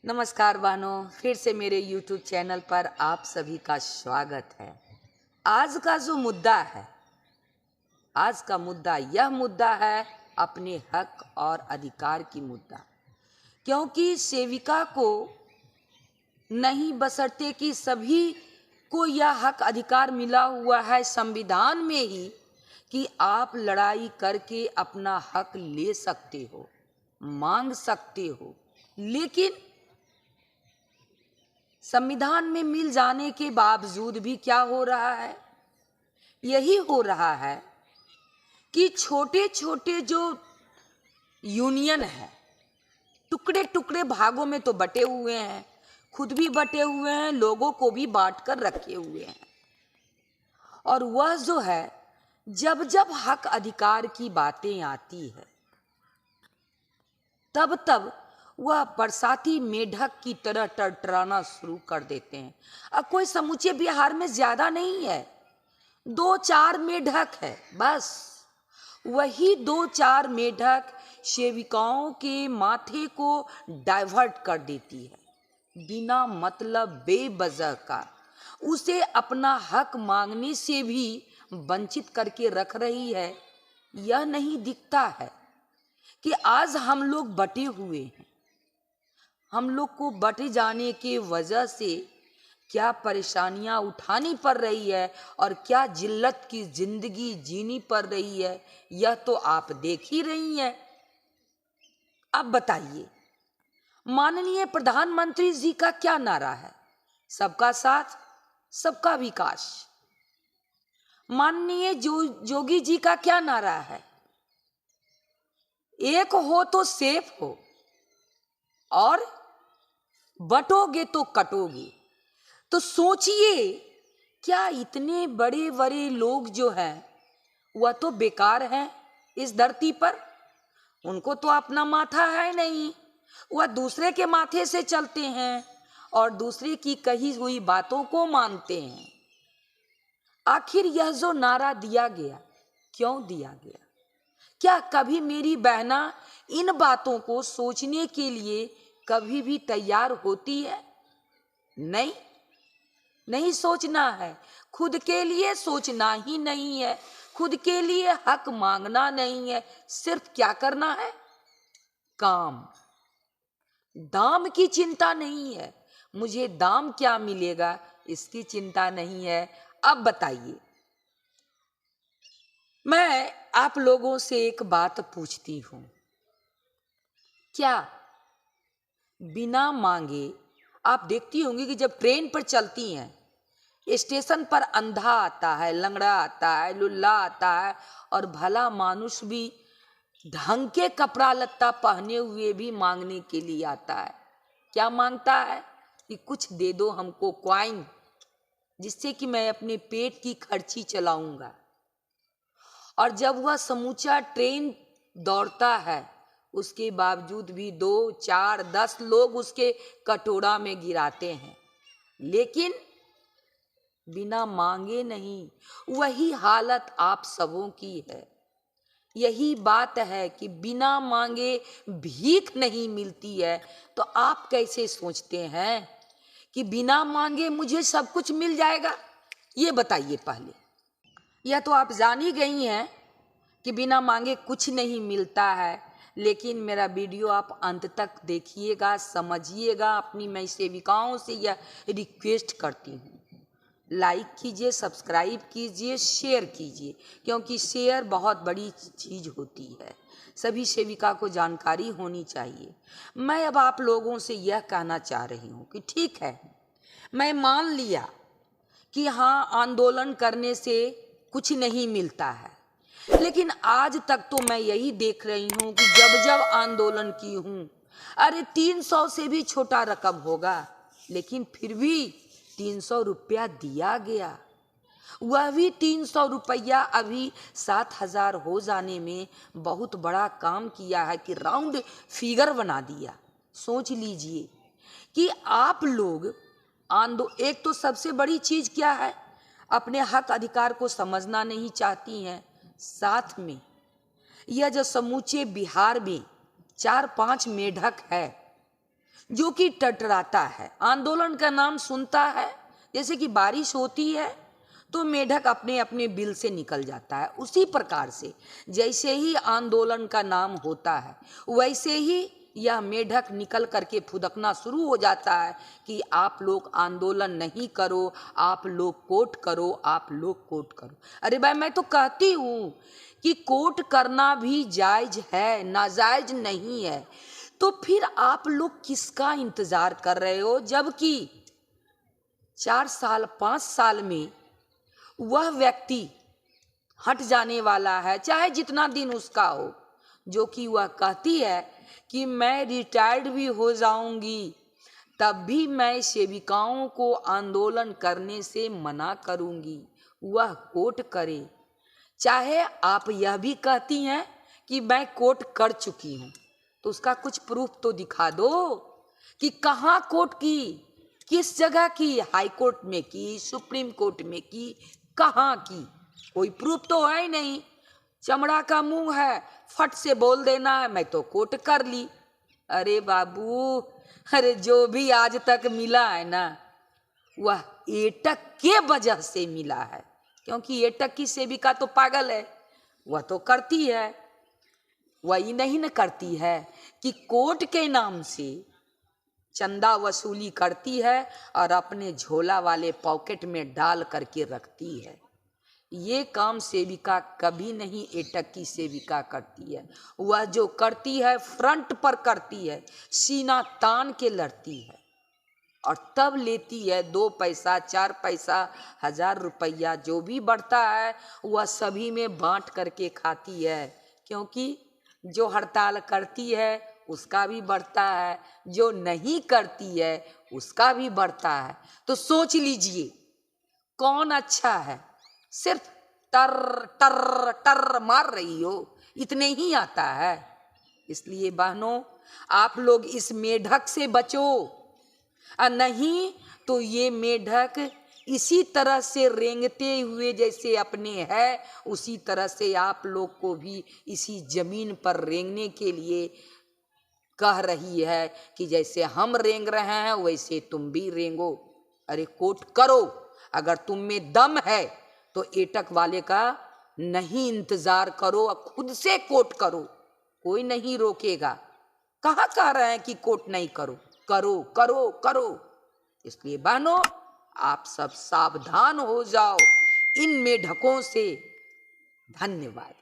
नमस्कार बहनों, फिर से मेरे YouTube चैनल पर आप सभी का स्वागत है। आज का जो मुद्दा है, आज का मुद्दा यह मुद्दा है अपने हक और अधिकार की मुद्दा। क्योंकि सेविका को नहीं बशर्ते कि सभी को यह हक अधिकार मिला हुआ है संविधान में ही कि आप लड़ाई करके अपना हक ले सकते हो, मांग सकते हो। लेकिन संविधान में मिल जाने के बावजूद भी क्या हो रहा है? यही हो रहा है कि छोटे छोटे जो यूनियन है, टुकड़े टुकड़े भागों में तो बटे हुए हैं, खुद भी बटे हुए हैं, लोगों को भी बांट कर रखे हुए हैं। और वह जो है, जब जब हक अधिकार की बातें आती है तब तब वह बरसाती मेढक की तरह टरटराना शुरू कर देते हैं। अब कोई समूचे बिहार में ज्यादा नहीं है, 2-4 मेढक है बस। वही 2-4 मेढक सेविकाओं के माथे को डाइवर्ट कर देती है, बिना मतलब बेवजह का उसे अपना हक मांगने से भी वंचित करके रख रही है। यह नहीं दिखता है कि आज हम लोग बटे हुए हैं, हम लोग को बटे जाने के वजह से क्या परेशानियां उठानी पड़ रही है और क्या जिल्लत की जिंदगी जीनी पड़ रही है, यह तो आप देख ही रही हैं। अब बताइए, माननीय प्रधानमंत्री जी का क्या नारा है? सबका साथ, सबका विकास। माननीय जोगी जी का क्या नारा है? एक हो तो सेफ हो और बटोगे तो कटोगे। तो सोचिए, क्या इतने बड़े बड़े लोग जो हैं वह तो बेकार हैं इस धरती पर? उनको तो अपना माथा है नहीं, वह दूसरे के माथे से चलते हैं और दूसरे की कही हुई बातों को मानते हैं। आखिर यह जो नारा दिया गया, क्यों दिया गया? क्या कभी मेरी बहना इन बातों को सोचने के लिए कभी भी तैयार होती है? नहीं, नहीं सोचना है। खुद के लिए सोचना ही नहीं है, खुद के लिए हक मांगना नहीं है। सिर्फ क्या करना है? काम। दाम की चिंता नहीं है, मुझे दाम क्या मिलेगा इसकी चिंता नहीं है। अब बताइए, मैं आप लोगों से एक बात पूछती हूं, क्या बिना मांगे आप देखती होंगी कि जब ट्रेन पर चलती हैं, स्टेशन पर अंधा आता है, लंगड़ा आता है, लुल्ला आता है और भला मानुष भी ढंग के कपड़ा लत्ता पहने हुए भी मांगने के लिए आता है। क्या मांगता है? कि कुछ दे दो हमको क्वाइन, जिससे कि मैं अपने पेट की खर्ची चलाऊंगा। और जब वह समूचा ट्रेन दौड़ता है, उसके बावजूद भी 2-4-10 लोग उसके कटोरा में गिराते हैं, लेकिन बिना मांगे नहीं। वही हालत आप सबों की है। यही बात है कि बिना मांगे भीख नहीं मिलती है। तो आप कैसे सोचते हैं कि बिना मांगे मुझे सब कुछ मिल जाएगा? ये बताइए पहले। यह तो आप जान ही गई हैं कि बिना मांगे कुछ नहीं मिलता है, लेकिन मेरा वीडियो आप अंत तक देखिएगा, समझिएगा। अपनी मैं सेविकाओं से यह रिक्वेस्ट करती हूँ, लाइक कीजिए, सब्सक्राइब कीजिए, शेयर कीजिए, क्योंकि शेयर बहुत बड़ी चीज़ होती है। सभी सेविका को जानकारी होनी चाहिए। मैं अब आप लोगों से यह कहना चाह रही हूँ कि ठीक है, मैं मान लिया कि हाँ, आंदोलन करने से कुछ नहीं मिलता है, लेकिन आज तक तो मैं यही देख रही हूँ कि जब जब आंदोलन की हूँ, अरे 300 से भी छोटा रकम होगा, लेकिन फिर भी 300 रुपया दिया गया। वह भी 300 रुपया अभी 7000 हो जाने में बहुत बड़ा काम किया है कि राउंड फिगर बना दिया। सोच लीजिए कि आप लोग एक तो सबसे बड़ी चीज क्या है, अपने हक अधिकार को समझना नहीं चाहती हैं। साथ में यह जो समूचे बिहार में 4-5 मेढक है, जो कि टटराता है, आंदोलन का नाम सुनता है। जैसे कि बारिश होती है तो मेढक अपने अपने बिल से निकल जाता है, उसी प्रकार से जैसे ही आंदोलन का नाम होता है वैसे ही यह मेढक निकल करके फुदकना शुरू हो जाता है कि आप लोग आंदोलन नहीं करो, आप लोग कोर्ट करो, आप लोग कोर्ट करो। अरे भाई, मैं तो कहती हूँ कि कोर्ट करना भी जायज है, नाजायज नहीं है। तो फिर आप लोग किसका इंतजार कर रहे हो, जबकि 4 साल 5 साल में वह व्यक्ति हट जाने वाला है, चाहे जितना दिन उसका हो, जो कि वह कहती है कि मैं रिटायर्ड भी हो जाऊंगी तब भी मैं सेविकाओं को आंदोलन करने से मना करूंगी, वह कोर्ट करे। चाहे आप यह भी कहती हैं कि मैं कोर्ट कर चुकी हूं, तो उसका कुछ प्रूफ तो दिखा दो कि कहाँ कोर्ट की, किस जगह की, हाई कोर्ट में की, सुप्रीम कोर्ट में की, कहाँ की? कोई प्रूफ तो है ही नहीं। चमड़ा का मुंह है, फट से बोल देना है मैं तो कोर्ट कर ली। अरे बाबू, अरे जो भी आज तक मिला है ना, वह एटक के वजह से मिला है, क्योंकि एटक की सेविका तो पागल है, वह तो करती है। वही नहीं न करती है कि कोर्ट के नाम से चंदा वसूली करती है और अपने झोला वाले पॉकेट में डाल करके रखती है। ये काम सेविका कभी नहीं एटक की सेविका करती है। वह जो करती है फ्रंट पर करती है, सीना तान के लड़ती है और तब लेती है 2 पैसा 4 पैसा 1000 रुपया जो भी बढ़ता है वह सभी में बांट करके खाती है, क्योंकि जो हड़ताल करती है उसका भी बढ़ता है, जो नहीं करती है उसका भी बढ़ता है। तो सोच लीजिए कौन अच्छा है। सिर्फ टर टर टर मार रही हो, इतने ही आता है। इसलिए बहनों, आप लोग इस मेढक से बचो, और नहीं तो ये मेढक इसी तरह से रेंगते हुए जैसे अपने है उसी तरह से आप लोग को भी इसी जमीन पर रेंगने के लिए कह रही है कि जैसे हम रेंग रहे हैं वैसे तुम भी रेंगो। अरे कोर्ट करो, अगर तुम में दम है तो एटक वाले का नहीं इंतजार करो और खुद से कोर्ट करो, कोई नहीं रोकेगा। कहाँ कह रहे हैं कि कोर्ट नहीं करो, करो करो करो। इसलिए बहनों, आप सब सावधान हो जाओ इन मेढकों से। धन्यवाद।